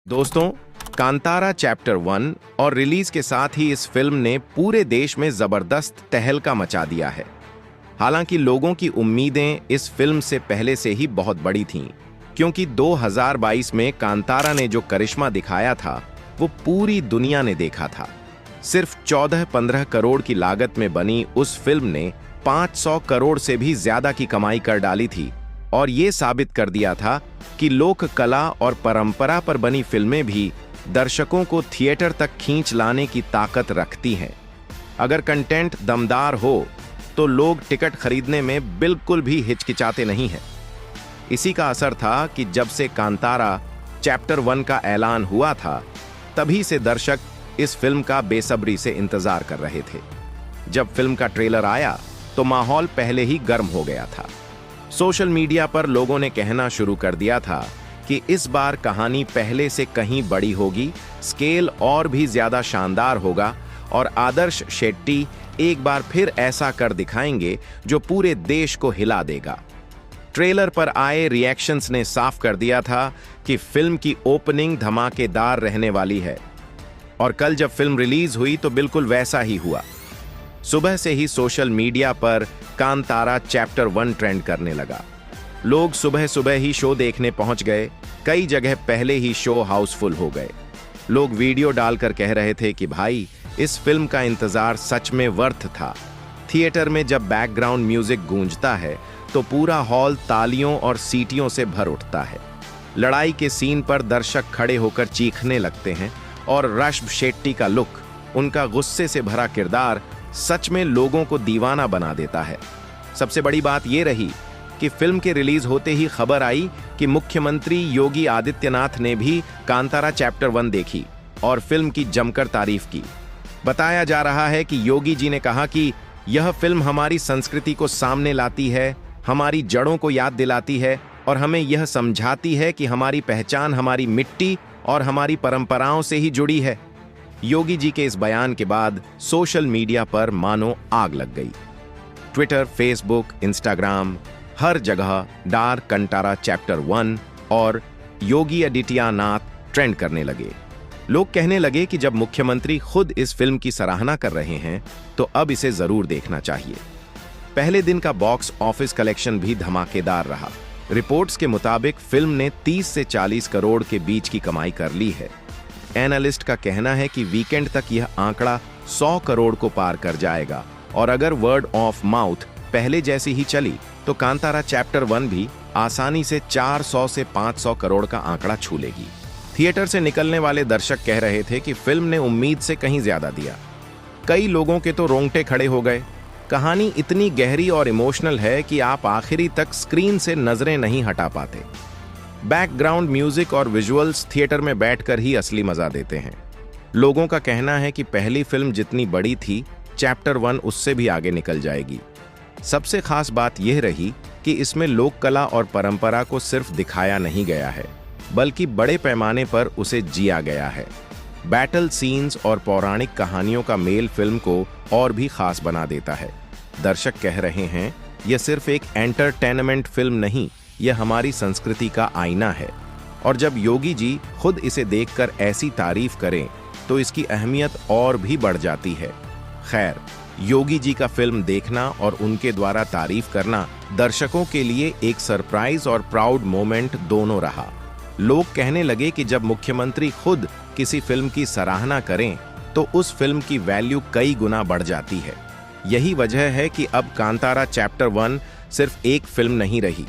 दोस्तों, कांतारा चैप्टर 1 और रिलीज के साथ ही इस फिल्म ने पूरे देश में जबरदस्त तहलका मचा दिया है। हालांकि लोगों की उम्मीदें इस फिल्म से पहले से ही बहुत बड़ी थीं, क्योंकि 2022 में कांतारा ने जो करिश्मा दिखाया था वो पूरी दुनिया ने देखा था। सिर्फ 14-15 करोड़ की लागत में बनी उस फिल्म ने 500 करोड़ से भी ज्यादा की कमाई कर डाली थी और ये साबित कर दिया था कि लोक कला और परंपरा पर बनी फिल्में भी दर्शकों को थिएटर तक खींच लाने की ताकत रखती हैं। अगर कंटेंट दमदार हो तो लोग टिकट खरीदने में बिल्कुल भी हिचकिचाते नहीं हैं। इसी का असर था कि जब से कांतारा चैप्टर 1 का ऐलान हुआ था, तभी से दर्शक इस फिल्म का बेसब्री से इंतजार कर रहे थे। जब फिल्म का ट्रेलर आया तो माहौल पहले ही गर्म हो गया था। सोशल मीडिया पर लोगों ने कहना शुरू कर दिया था कि इस बार कहानी पहले से कहीं बड़ी होगी, स्केल और भी ज्यादा शानदार होगा और आदर्श शेट्टी एक बार फिर ऐसा कर दिखाएंगे जो पूरे देश को हिला देगा। ट्रेलर पर आए रिएक्शंस ने साफ कर दिया था कि फिल्म की ओपनिंग धमाकेदार रहने वाली है और कल जब फिल्म रिलीज हुई तो बिल्कुल वैसा ही हुआ। सुबह से ही सोशल मीडिया पर कांतारा चैप्टर 1 ट्रेंड करने लगा। लोग सुबह सुबह ही शो देखने पहुंच गए। कई जगह पहले ही शो हाउसफुल हो गए। लोग वीडियो डालकर कह रहे थे कि भाई, इस फिल्म का इंतजार सच में वर्थ था। थिएटर में जब बैकग्राउंड म्यूजिक गूंजता है तो पूरा हॉल तालियों और सीटियों से भर उठता है। लड़ाई के सीन पर दर्शक खड़े होकर चीखने लगते हैं और ऋषभ शेट्टी का लुक, उनका गुस्से से भरा किरदार सच में लोगों को दीवाना बना देता है। सबसे बड़ी बात यह रही कि फिल्म के रिलीज होते ही खबर आई कि मुख्यमंत्री योगी आदित्यनाथ ने भी कांतारा चैप्टर 1 देखी और फिल्म की जमकर तारीफ की। बताया जा रहा है कि योगी जी ने कहा कि यह फिल्म हमारी संस्कृति को सामने लाती है, हमारी जड़ों को याद दिलाती है और हमें यह समझाती है कि हमारी पहचान हमारी मिट्टी और हमारी परंपराओं से ही जुड़ी है। योगी जी के इस बयान के बाद सोशल मीडिया पर मानो आग लग गई। ट्विटर, फेसबुक, इंस्टाग्राम, हर जगह डार्क कांतारा चैप्टर 1 और योगी आदित्यनाथ ट्रेंड करने लगे। लोग कहने लगे कि जब मुख्यमंत्री खुद इस फिल्म की सराहना कर रहे हैं तो अब इसे जरूर देखना चाहिए। पहले दिन का बॉक्स ऑफिस कलेक्शन भी धमाकेदार रहा। रिपोर्ट्स के मुताबिक फिल्म ने 30 से 40 करोड़ के बीच की कमाई कर ली है। एनालिस्ट का कहना है कि वीकेंड तक यह आंकड़ा 100 करोड़ को पार कर जाएगा और अगर वर्ड ऑफ माउथ पहले जैसी ही चली तो कांतारा चैप्टर 1 भी आसानी से 400 से 500 करोड़ का आंकड़ा छू लेगी। थिएटर से निकलने वाले दर्शक कह रहे थे कि फिल्म ने उम्मीद से कहीं ज्यादा दिया। कई लोगों के तो रोंगटे खड़े हो गए। कहानी इतनी गहरी और इमोशनल है कि आप आखिरी तक स्क्रीन से नजरें नहीं हटा पाते। बैकग्राउंड म्यूजिक और विजुअल्स थिएटर में बैठकर ही असली मजा देते हैं। लोगों का कहना है कि पहली फिल्म जितनी बड़ी थी, चैप्टर 1 उससे भी आगे निकल जाएगी। सबसे खास बात यह रही कि इसमें लोक कला और परंपरा को सिर्फ दिखाया नहीं गया है, बल्कि बड़े पैमाने पर उसे जिया गया है। बैटल सीन्स और पौराणिक कहानियों का मेल फिल्म को और भी खास बना देता है। दर्शक कह रहे हैं, यह सिर्फ एक एंटरटेनमेंट फिल्म नहीं, यह हमारी संस्कृति का आईना है। और जब योगी जी खुद इसे देखकर ऐसी तारीफ करें तो इसकी अहमियत और भी बढ़ जाती है। खैर, योगी जी का फिल्म देखना और उनके द्वारा तारीफ करना दर्शकों के लिए एक सरप्राइज और प्राउड मोमेंट दोनों रहा। लोग कहने लगे कि जब मुख्यमंत्री खुद किसी फिल्म की सराहना करें तो उस फिल्म की वैल्यू कई गुना बढ़ जाती है। यही वजह है कि अब कांतारा चैप्टर 1 सिर्फ एक फिल्म नहीं रही,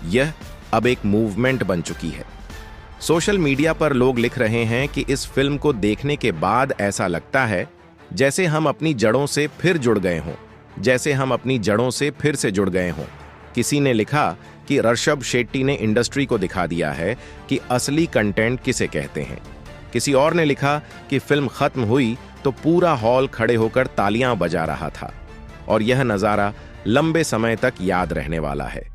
यह अब एक मूवमेंट बन चुकी है। सोशल मीडिया पर लोग लिख रहे हैं कि इस फिल्म को देखने के बाद ऐसा लगता है जैसे हम अपनी जड़ों से फिर जुड़ गए हों, जैसे हम अपनी जड़ों से फिर से जुड़ गए हों। किसी ने लिखा कि ऋषभ शेट्टी ने इंडस्ट्री को दिखा दिया है कि असली कंटेंट किसे कहते हैं। किसी और ने लिखा कि फिल्म खत्म हुई तो पूरा हॉल खड़े होकर तालियां बजा रहा था और यह नजारा लंबे समय तक याद रहने वाला है।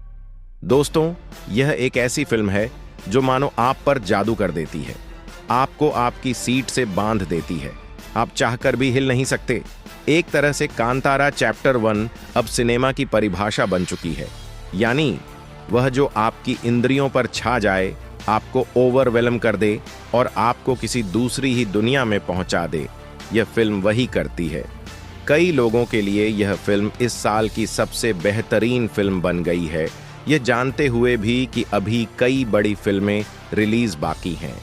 दोस्तों, यह एक ऐसी फिल्म है जो मानो आप पर जादू कर देती है, आपको आपकी सीट से बांध देती है, आप चाहकर भी हिल नहीं सकते। एक तरह से कांतारा चैप्टर 1 अब सिनेमा की परिभाषा बन चुकी है, यानी वह जो आपकी इंद्रियों पर छा जाए आपको ओवरवेलम कर दे और आपको किसी दूसरी ही दुनिया में पहुंचा दे, यह फिल्म वही करती है। कई लोगों के लिए यह फिल्म इस साल की सबसे बेहतरीन फिल्म बन गई है, यह जानते हुए भी कि अभी कई बड़ी फिल्में रिलीज बाकी हैं।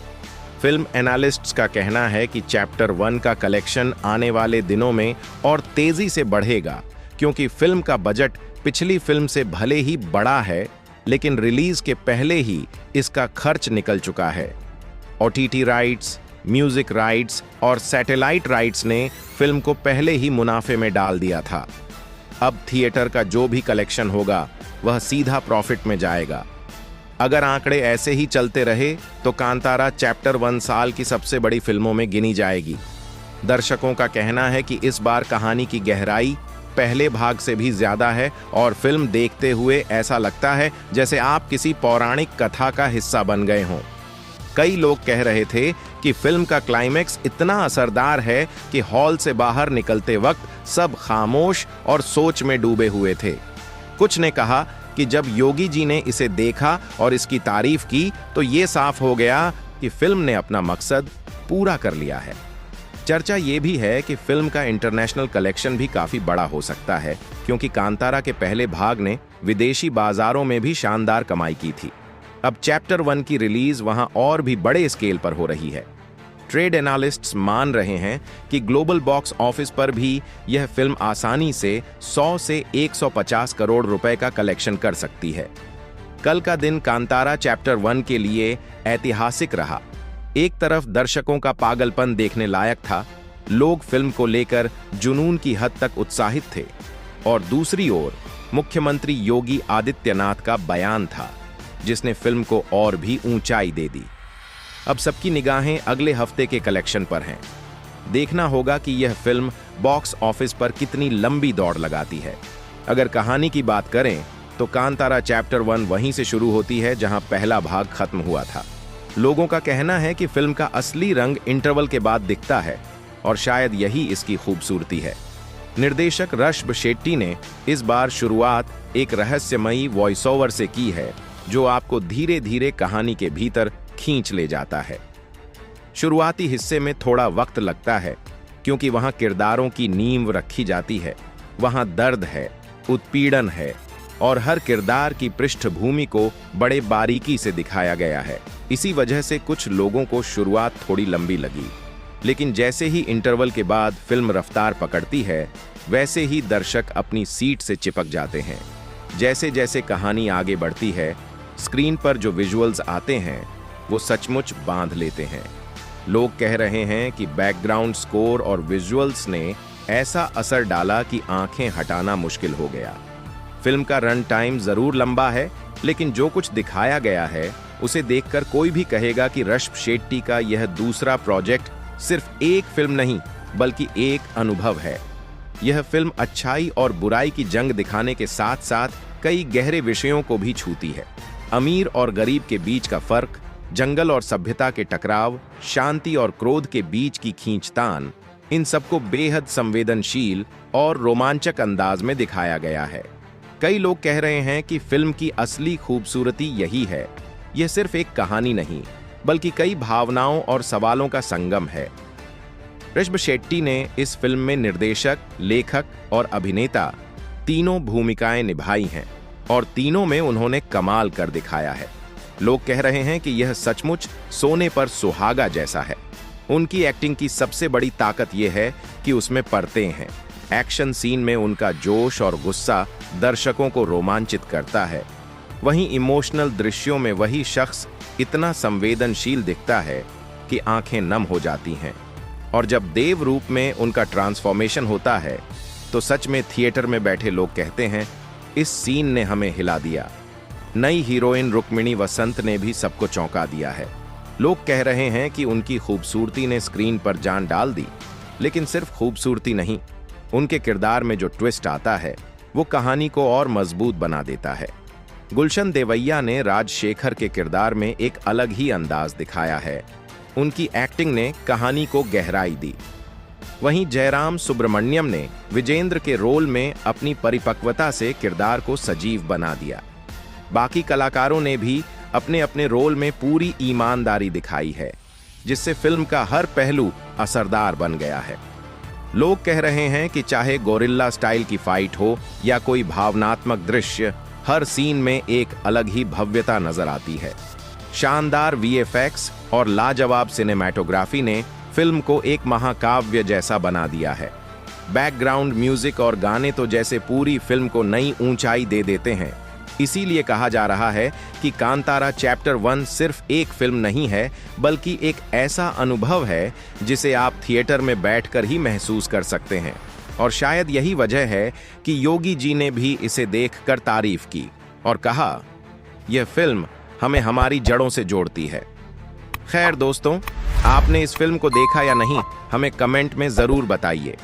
फिल्म एनालिस्ट्स का कहना है कि चैप्टर 1 का कलेक्शन आने वाले दिनों में और तेजी से बढ़ेगा, क्योंकि फिल्म का बजट पिछली फिल्म से भले ही बड़ा है, लेकिन रिलीज के पहले ही इसका खर्च निकल चुका है। ओटीटी राइट्स, म्यूजिक राइट्स और सैटेलाइट राइट्स ने फिल्म को पहले ही मुनाफे में डाल दिया था। अब थिएटर का जो भी कलेक्शन होगा वह सीधा प्रॉफिट में जाएगा। अगर आंकड़े ऐसे ही चलते रहे तो कांतारा चैप्टर 1 साल की सबसे बड़ी फिल्मों में गिनी जाएगी। दर्शकों का कहना है कि इस बार कहानी की गहराई पहले भाग से भी ज्यादा है और फिल्म देखते हुए ऐसा लगता है जैसे आप किसी पौराणिक कथा का हिस्सा बन गए हों। कई लोग कह रहे थे कि फिल्म का क्लाइमैक्स इतना असरदार है कि हॉल से बाहर निकलते वक्त सब खामोश और सोच में डूबे हुए थे। कुछ ने कहा कि जब योगी जी ने इसे देखा और इसकी तारीफ की तो ये साफ हो गया कि फिल्म ने अपना मकसद पूरा कर लिया है। चर्चा ये भी है कि फिल्म का इंटरनेशनल कलेक्शन भी काफी बड़ा हो सकता है, क्योंकि कांतारा के पहले भाग ने विदेशी बाजारों में भी शानदार कमाई की थी। अब चैप्टर 1 की रिलीज वहां और भी बड़े स्केल पर हो रही है। ट्रेड एनालिस्ट्स मान रहे हैं कि ग्लोबल बॉक्स ऑफिस पर भी यह फिल्म आसानी से 100 से 150 करोड़ रुपए का कलेक्शन कर सकती है। कल का दिन कांतारा चैप्टर 1 के लिए ऐतिहासिक रहा। एक तरफ दर्शकों का पागलपन देखने लायक था, लोग फिल्म को लेकर जुनून की हद तक उत्साहित थे, और दूसरी ओर मुख्यमंत्री योगी आदित्यनाथ का बयान था जिसने फिल्म को और भी ऊंचाई दे दी। अब सबकी निगाहें अगले हफ्ते के कलेक्शन पर हैं। देखना होगा कि यह फिल्म बॉक्स ऑफिस पर कितनी लंबी दौड़ लगाती है। अगर कहानी की बात करें तो कांतारा चैप्टर 1 वहीं से शुरू होती है जहां पहला भाग खत्म हुआ था। लोगों का कहना है कि फिल्म का असली रंग इंटरवल के बाद दिखता है, और शायद यही इसकी खूबसूरती है। निर्देशक ऋषभ शेट्टी ने इस बार शुरुआत एक रहस्यमयी वॉइस ओवर से की है, जो आपको धीरे धीरे कहानी के भीतर खींच ले जाता है। शुरुआती हिस्से में थोड़ा वक्त लगता है, क्योंकि वहां किरदारों की नींव रखी जाती है। वहां दर्द है, उत्पीड़न है, और हर किरदार की पृष्ठभूमि को बड़े बारीकी से दिखाया गया है। इसी वजह से कुछ लोगों को शुरुआत थोड़ी लंबी लगी, लेकिन जैसे ही इंटरवल के बाद फिल्म रफ्तार पकड़ती है, वैसे ही दर्शक अपनी सीट से चिपक जाते हैं। जैसे जैसे कहानी आगे बढ़ती है, स्क्रीन पर जो विजुअल्स आते हैं वो सचमुच बांध लेते हैं। लोग कह रहे हैं कि बैकग्राउंड स्कोर और विजुअल्स ने ऐसा असर डाला कि आंखें हटाना मुश्किल हो गया। फिल्म का रन टाइम जरूर लंबा है, लेकिन जो कुछ दिखाया गया है उसे देखकर कोई भी कहेगा कि ऋषभ शेट्टी का यह दूसरा प्रोजेक्ट सिर्फ एक फिल्म नहीं बल्कि एक अनुभव है। यह फिल्म अच्छाई और बुराई की जंग दिखाने के साथ साथ कई गहरे विषयों को भी छूती है। अमीर और गरीब के बीच का फर्क, जंगल और सभ्यता के टकराव, शांति और क्रोध के बीच की खींचतान, इन सबको बेहद संवेदनशील और रोमांचक अंदाज में दिखाया गया है। कई लोग कह रहे हैं कि फिल्म की असली खूबसूरती यही है। यह सिर्फ एक कहानी नहीं, बल्कि कई भावनाओं और सवालों का संगम है। ऋषभ शेट्टी ने इस फिल्म में निर्देशक, लेखक और अभिनेता तीनों भूमिकाएं निभाई हैं, और तीनों में उन्होंने कमाल कर दिखाया है। लोग कह रहे हैं कि यह सचमुच सोने पर सुहागा जैसा है। उनकी एक्टिंग की सबसे बड़ी ताकत यह है कि उसमें परतें हैं। एक्शन सीन में उनका जोश और गुस्सा दर्शकों को रोमांचित करता है, वहीं इमोशनल दृश्यों में वही शख्स इतना संवेदनशील दिखता है कि आंखें नम हो जाती हैं। और जब देव रूप में उनका ट्रांसफॉर्मेशन होता है तो सच में थिएटर में बैठे लोग कहते हैं, इस सीन ने हमें हिला दिया। नई हीरोइन रुक्मिणी वसंत ने भी सबको चौंका दिया है। लोग कह रहे हैं कि उनकी खूबसूरती ने स्क्रीन पर जान डाल दी, लेकिन सिर्फ खूबसूरती नहीं, उनके किरदार में जो ट्विस्ट आता है वो कहानी को और मजबूत बना देता है। गुलशन देवैया ने राजशेखर के किरदार में एक अलग ही अंदाज दिखाया है। उनकी एक्टिंग ने कहानी को गहराई दी। वहीं जयराम सुब्रमण्यम ने विजेंद्र के रोल में अपनी परिपक्वता से किरदार को सजीव बना दिया। बाकी कलाकारों ने भी अपने अपने रोल में पूरी ईमानदारी दिखाई है, जिससे फिल्म का हर पहलू असरदार बन गया है। लोग कह रहे हैं कि चाहे गोरिल्ला स्टाइल की फाइट हो या कोई भावनात्मक दृश्य, हर सीन में एक अलग ही भव्यता नजर आती है। शानदार वीएफएक्स और लाजवाब सिनेमैटोग्राफी ने फिल्म को एक महाकाव्य जैसा बना दिया है। बैकग्राउंड म्यूजिक और गाने तो जैसे पूरी फिल्म को नई ऊंचाई दे देते हैं। इसीलिए कहा जा रहा है कि कांतारा चैप्टर 1 सिर्फ एक फिल्म नहीं है, बल्कि एक ऐसा अनुभव है जिसे आप थिएटर में बैठकर ही महसूस कर सकते हैं। और शायद यही वजह है कि योगी जी ने भी इसे देखकर तारीफ की और कहा, यह फिल्म हमें हमारी जड़ों से जोड़ती है। खैर दोस्तों, आपने इस फिल्म को देखा या नहीं, हमें कमेंट में जरूर बताइए।